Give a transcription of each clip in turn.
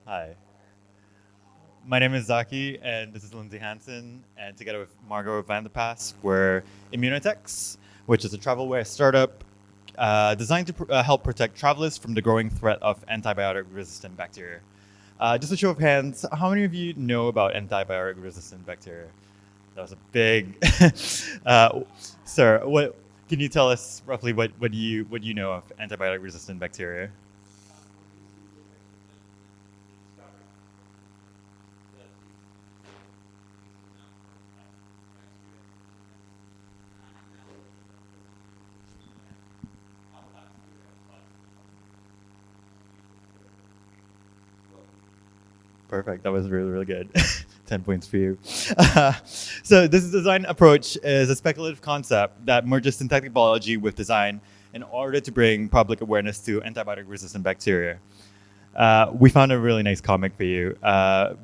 Hi, my name is Zaki, and this is Lindsay Hansen. And together with Margot Van der Paas, we're Immunotex, which is a travelware startup designed to help protect travelers from the growing threat of antibiotic-resistant bacteria. Just a show of hands, how many of you know about antibiotic-resistant bacteria? That was a big, uh, sir. What can you tell us roughly? What you know of antibiotic-resistant bacteria? Perfect. That was really, really good. 10 points for you. So this design approach is a speculative concept that merges synthetic biology with design in order to bring public awareness to antibiotic-resistant bacteria. We found a really nice comic for you.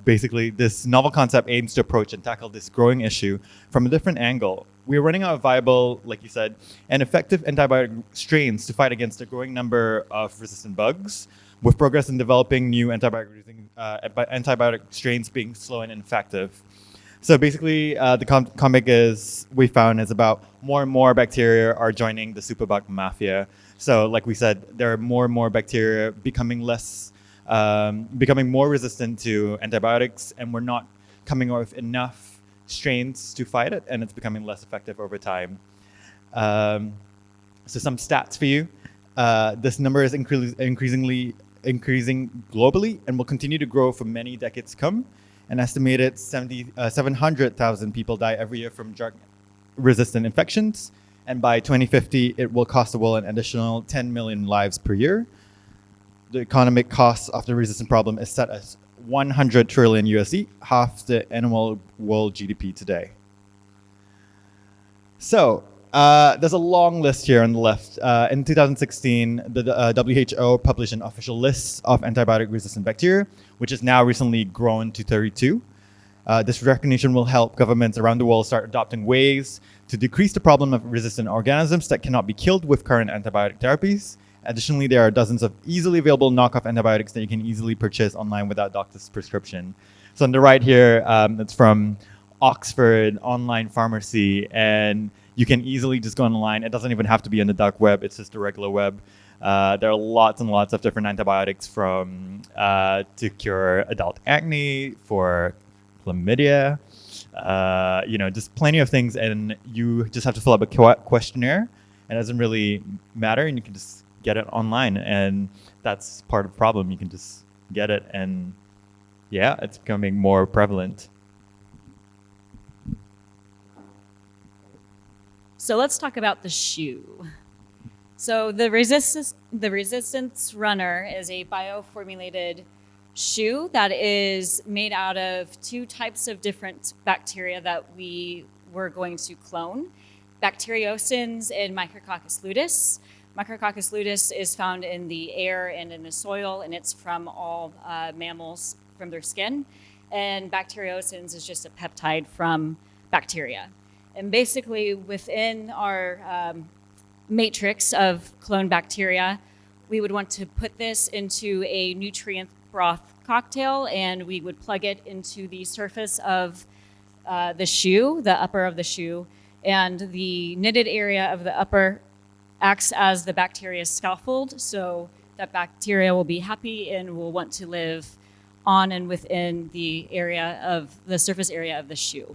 Basically, this novel concept aims to approach and tackle this growing issue from a different angle. We're running out of viable, like you said, and effective antibiotic strains to fight against a growing number of resistant bugs, with progress in developing new antibiotic strains being slow and ineffective. So basically, the comic is we found is about more and more bacteria are joining the superbug mafia. So, like we said, there are more and more bacteria becoming more resistant to antibiotics, and we're not coming up with enough strains to fight it, and it's becoming less effective over time. Um, so, some stats for you: this number is increasing globally and will continue to grow for many decades to come. An estimated 700,000 people die every year from drug-resistant infections, and by 2050, it will cost the world an additional 10 million lives per year. The economic cost of the resistant problem is set as 100 trillion USD, half the annual world GDP today. So there's a long list here on the left. In 2016, the WHO published an official list of antibiotic-resistant bacteria, which has now recently grown to 32. This recognition will help governments around the world start adopting ways to decrease the problem of resistant organisms that cannot be killed with current antibiotic therapies. Additionally, there are dozens of easily available knockoff antibiotics that you can easily purchase online without doctor's prescription. So on the right here, it's from Oxford online pharmacy, and you can easily just go online. It doesn't even have to be on the dark web; it's just the regular web. There are lots and lots of different antibiotics from to cure adult acne, for chlamydia, just plenty of things, and you just have to fill up a questionnaire. It doesn't really matter, and you can just get it online, and that's part of the problem. You can just get it, and yeah, it's becoming more prevalent. So let's talk about the shoe. So the resistance runner is a bioformulated shoe that is made out of two types of different bacteria that we were going to clone, bacteriocins and Micrococcus luteus. Micrococcus luteus is found in the air and in the soil, and it's from all mammals from their skin. And bacteriocins is just a peptide from bacteria. And basically, within our matrix of cloned bacteria, we would want to put this into a nutrient broth cocktail, and we would plug it into the surface of the shoe, the upper of the shoe, and the knitted area of the upper acts as the bacteria scaffold, so that bacteria will be happy and will want to live on and within the area of the surface area of the shoe.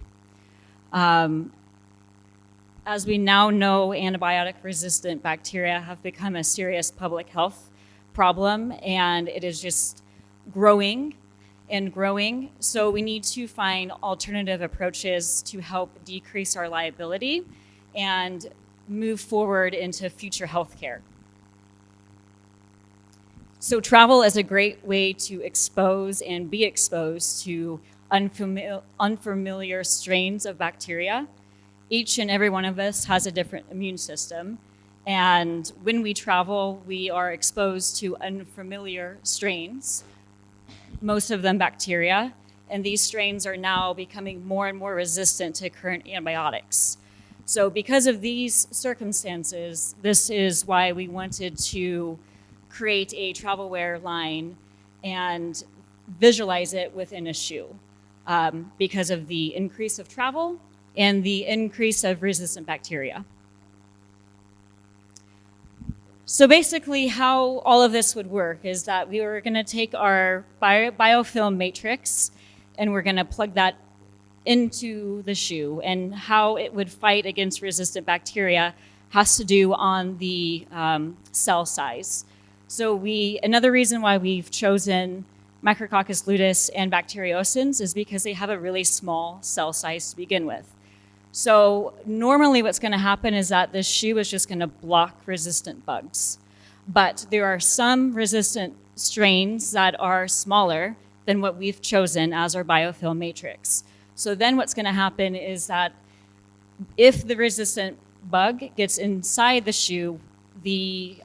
As we now know, antibiotic-resistant bacteria have become a serious public health problem, and it is just growing and growing. So we need to find alternative approaches to help decrease our liability and move forward into future healthcare. So travel is a great way to expose and be exposed to unfamiliar strains of bacteria. Each and every one of us has a different immune system. And when we travel, we are exposed to unfamiliar strains, most of them bacteria. And these strains are now becoming more and more resistant to current antibiotics. So because of these circumstances, this is why we wanted to create a travel wear line. And visualize it within a shoe because of the increase of travel and the increase of resistant bacteria. So basically how all of this would work is that we were going to take our biofilm matrix and we're going to plug that into the shoe, and how it would fight against resistant bacteria has to do on the cell size. So another reason why we've chosen Micrococcus luteus and Bacteriocins is because they have a really small cell size to begin with. So normally what's going to happen is that this shoe is just going to block resistant bugs. But there are some resistant strains that are smaller than what we've chosen as our biofilm matrix. So then what's going to happen is that if the resistant bug gets inside the shoe, the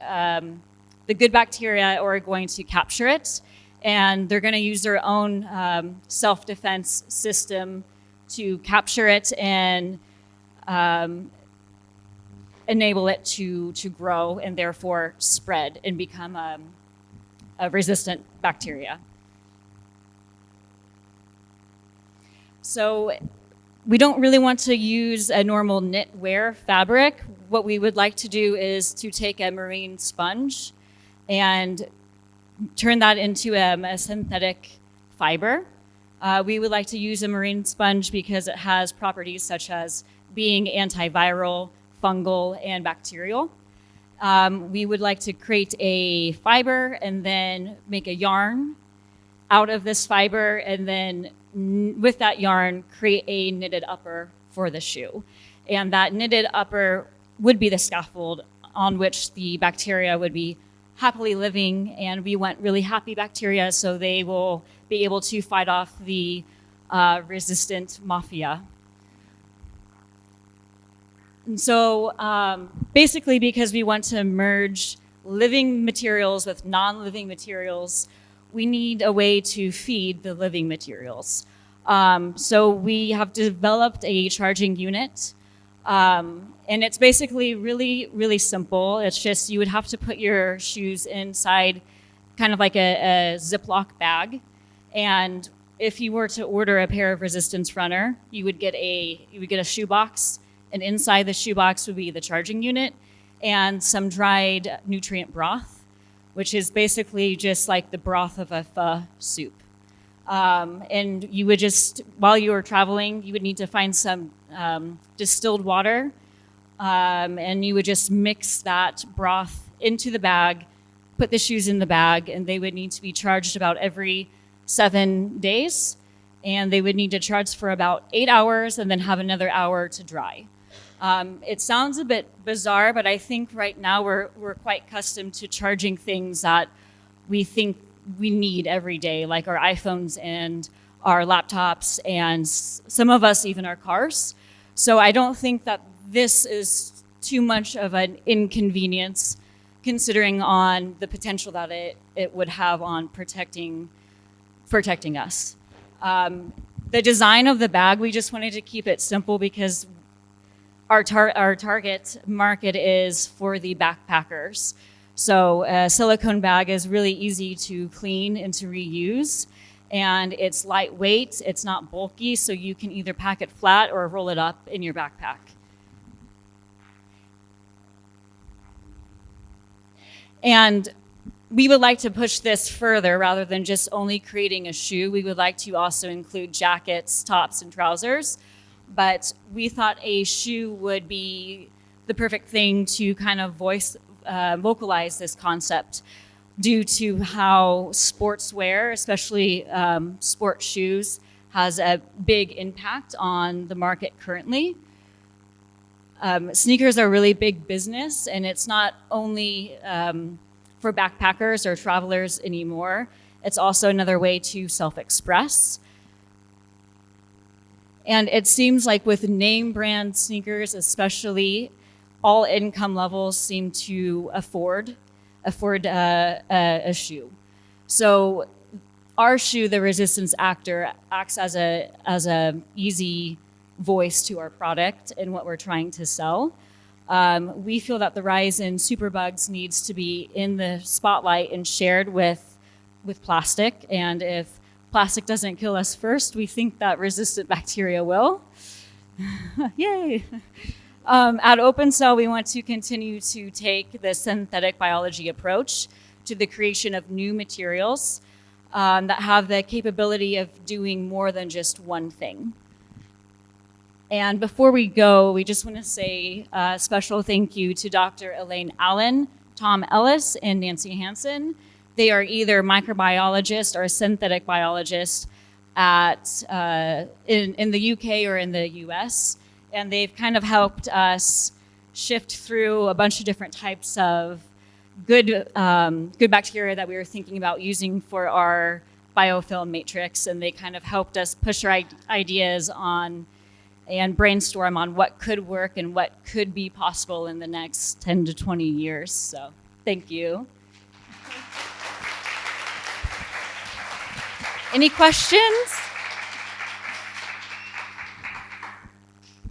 good bacteria are going to capture it, and they're going to use their own self-defense system to capture it and enable it to grow and therefore spread and become a resistant bacteria. So we don't really want to use a normal knitwear fabric. What we would like to do is to take a marine sponge and turn that into a synthetic fiber. We would like to use a marine sponge because it has properties such as being antiviral, fungal, and bacterial. We would like to create a fiber and then make a yarn out of this fiber, and then with that yarn, create a knitted upper for the shoe. And that knitted upper would be the scaffold on which the bacteria would be happily living, and we want really happy bacteria so they will be able to fight off the resistant mafia. And so basically, because we want to merge living materials with non-living materials, we need a way to feed the living materials. So we have developed a charging unit, and it's basically really, really simple. It's just you would have to put your shoes inside kind of like a Ziploc bag, and if you were to order a pair of Resistance Runner, you would get a shoebox, and inside the shoebox would be the charging unit and some dried nutrient broth, which is basically just like the broth of a pho soup. And you would just, while you were traveling, you would need to find some distilled water, and you would just mix that broth into the bag, put the shoes in the bag, and they would need to be charged about every 7 days. And they would need to charge for about 8 hours and then have another hour to dry. It sounds a bit bizarre, but I think right now we're quite accustomed to charging things that we think we need every day, like our iPhones and our laptops, and some of us even our cars. So I don't think that this is too much of an inconvenience, considering on the potential that it would have on protecting us. The design of the bag, we just wanted to keep it simple because our target market is for the backpackers. So a silicone bag is really easy to clean and to reuse, and it's lightweight, it's not bulky, so you can either pack it flat or roll it up in your backpack. And we would like to push this further rather than just only creating a shoe. We would like to also include jackets, tops, and trousers. But we thought a shoe would be the perfect thing to kind of vocalize this concept due to how sportswear, especially sports shoes, has a big impact on the market currently. Sneakers are a really big business, and it's not only for backpackers or travelers anymore. It's also another way to self-express. And it seems like with name brand sneakers, especially, all income levels seem to afford a shoe. So our shoe, the Resistance Actor, acts as a easy voice to our product and what we're trying to sell. We feel that the rise in superbugs needs to be in the spotlight and shared with plastic. And if plastic doesn't kill us first, we think that resistant bacteria will. Yay! At OpenCell, we want to continue to take the synthetic biology approach to the creation of new materials that have the capability of doing more than just one thing. And before we go, we just want to say a special thank you to Dr. Elaine Allen, Tom Ellis, and Nancy Hansen. They are either microbiologists or synthetic biologists in the UK or in the US. And they've kind of helped us shift through a bunch of different types of good bacteria that we were thinking about using for our biofilm matrix. And they kind of helped us push our ideas on and brainstorm on what could work and what could be possible in the next 10 to 20 years. So thank you. Any questions?